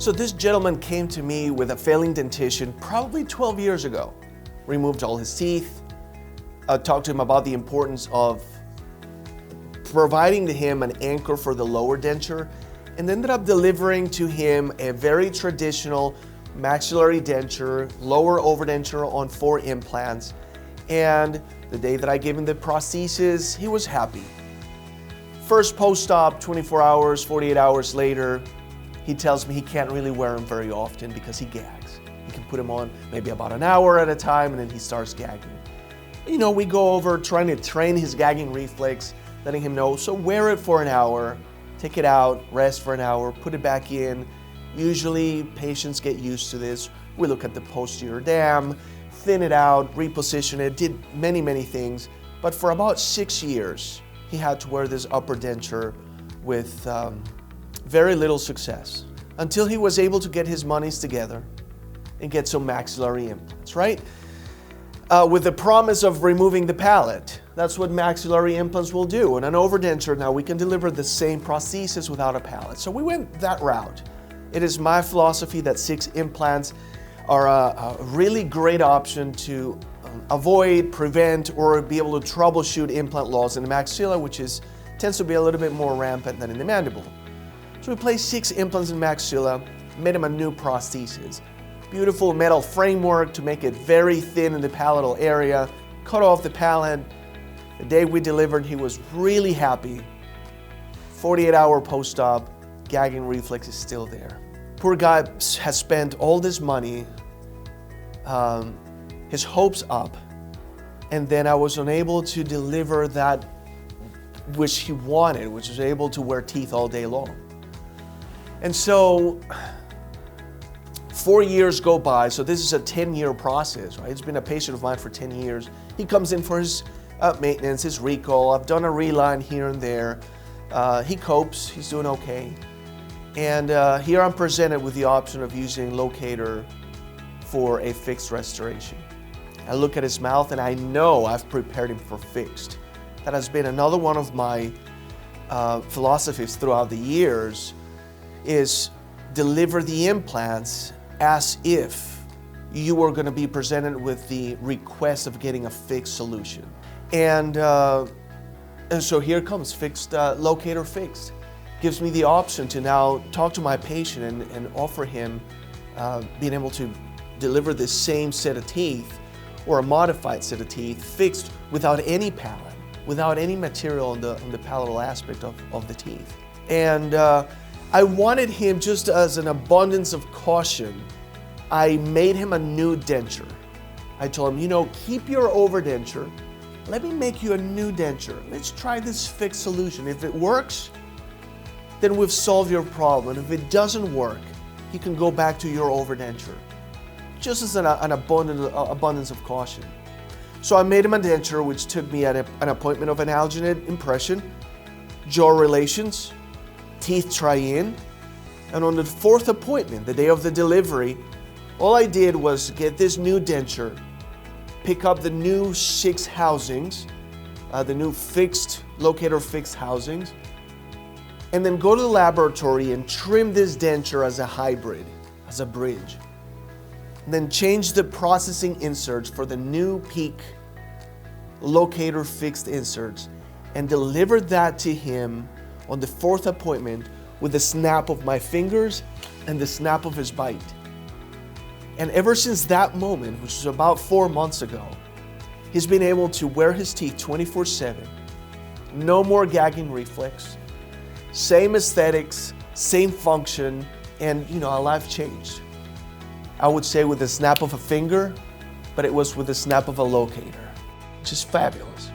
So this gentleman came to me with a failing dentition probably 12 years ago. Removed all his teeth. Talked to him about the importance of providing to him an anchor for the lower denture, and ended up delivering to him a very traditional maxillary denture, lower overdenture on 4 implants. And the day that I gave him the prosthesis, he was happy. First post-op, 24 hours, 48 hours later, he tells me he can't really wear them very often because he gags. He can put them on maybe about an hour at a time and then he starts gagging. You know, we go over trying to train his gagging reflex, letting him know, so wear it for an hour, take it out, rest for an hour, put it back in. Usually patients get used to this. We look at the posterior dam, thin it out, reposition it, did many things. But for about 6 years, he had to wear this upper denture with very little success until he was able to get his monies together and get some maxillary implants, right? With the promise of removing the palate. That's what maxillary implants will do. And an overdenture, now we can deliver the same prosthesis without a palate. So we went that route. It is my philosophy that 6 implants are a really great option to avoid, prevent, or be able to troubleshoot implant loss in the maxilla, which tends to be a little bit more rampant than in the mandible. So we placed 6 implants in maxilla, made him a new prosthesis. Beautiful metal framework to make it very thin in the palatal area, cut off the palate. The day we delivered, he was really happy. 48-hour post-op, gagging reflex is still there. Poor guy has spent all this money, his hopes up, and then I was unable to deliver that which he wanted, which was able to wear teeth all day long. And so 4 years go by, so this is a 10-year process, right? It's been a patient of mine for 10 years. He comes in for his maintenance, his recall. I've done a reline here and there. He copes, he's doing okay. And here I'm presented with the option of using LOCATOR for a fixed restoration. I look at his mouth and I know I've prepared him for fixed. That has been another one of my philosophies throughout the years, is deliver the implants as if you were going to be presented with the request of getting a fixed solution. And so here comes fixed, LOCATOR fixed. Gives me the option to now talk to my patient and offer him being able to deliver the same set of teeth or a modified set of teeth fixed without any palate, without any material on the palatal aspect of the teeth. And I wanted him, just as an abundance of caution, I made him a new denture. I told him, you know, keep your overdenture. Let me make you a new denture. Let's try this fixed solution. If it works, then we've solved your problem. And if it doesn't work, you can go back to your overdenture. Just as an abundance of caution. So I made him a denture, which took me at an appointment of an alginate impression, jaw relations, teeth try-in, and on the 4th appointment, the day of the delivery, all I did was get this new denture, pick up the new 6 housings, the new fixed, LOCATOR fixed housings, and then go to the laboratory and trim this denture as a hybrid, as a bridge. And then change the processing inserts for the new PEAK LOCATOR fixed inserts and deliver that to him on the 4th appointment with the snap of my fingers and the snap of his bite. And ever since that moment, which was about 4 months ago, he's been able to wear his teeth 24/7. No more gagging reflex. Same aesthetics, same function, and our life changed. I would say with the snap of a finger, but it was with the snap of a LOCATOR, which is fabulous.